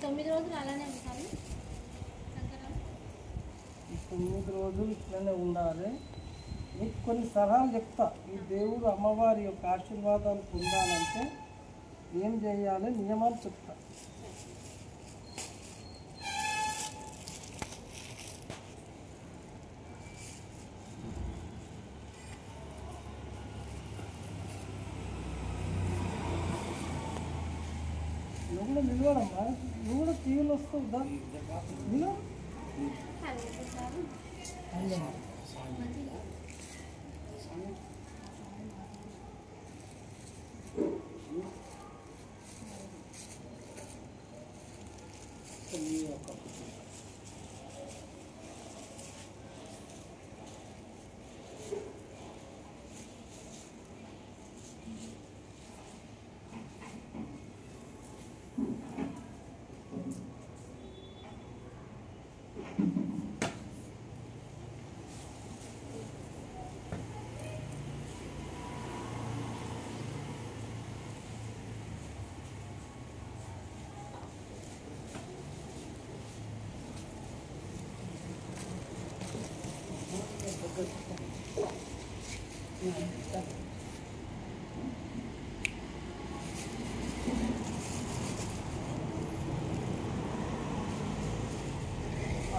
9 రోజులు అలానే ఉంటాను. 9 రోజులు ఇట్లనే ఉండాలి. మీకు కొన్ని సలహాలు చెప్తా. ఈ దేవుడు అమ్మవారి యొక్క ఆశీర్వాదాలు పొందాలంటే ఏం చేయాలి నియమాలు చెప్తా. నువ్వు కూడా నిలవడమ్మా, నువ్వు కూడా టీవీలో వస్తావు దా నిలవ.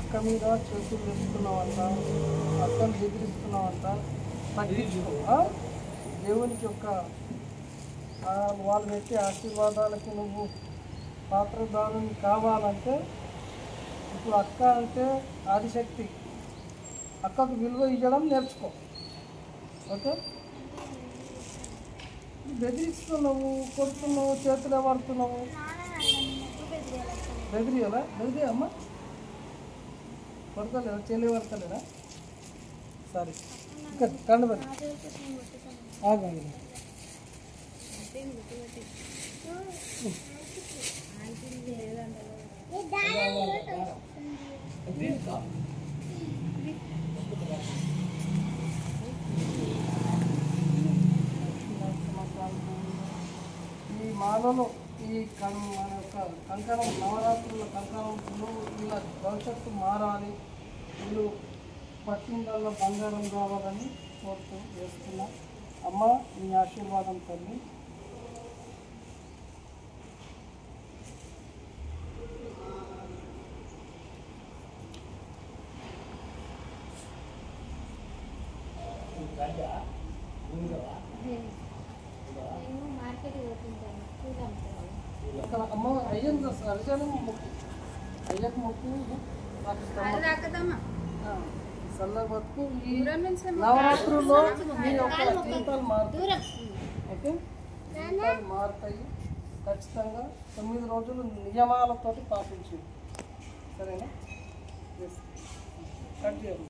అక్క మీద చేతులు వేస్తున్నావంట, అక్కను బెదిరిస్తున్నావంట, తగ్గించుకో. దేవునికి యొక్క వాళ్ళు పెట్టే ఆశీర్వాదాలకి నువ్వు పాత్రదారుని కావాలంటే ఇప్పుడు అక్క అంటే ఆదిశక్తి, అక్కకు విలువ ఇవ్వడం నేర్చుకో. ఓకే, బెదిరిస్తున్నావు, కొడుతున్నావు, చేతులు పడుతున్నావు, బెదిరియాలా? బెదిరియమ్మా, పడతలేదా? చెల్లి పడతలేదా? సరే, ఇక్కడ కండు పెట్టి ఆగండి. ఈ మాలలో ఈ మన యొక్క కంకణం, నవరాత్రుల కంకణంలో ఇలా భవిష్యత్తు మారాలి, వీళ్ళు పట్టిందల్లో బంగారం కావాలని కోరుతూ చేస్తున్నా. అమ్మ మీ ఆశీర్వాదం తల్లి. అక్కడ అమ్మ అయ్యింది అర్జనం మొక్కు, అయ్యకు మొక్కు, చల్లగా బతుకు. ఈ నవరాత్రుల్లో మీ యొక్క జీవితాలు మారుతాయి. ఓకే, జీవితాలు మారుతాయి ఖచ్చితంగా. 9 రోజులు నియమాలతో పాటించు. సరేనా? కట్ చేయండి.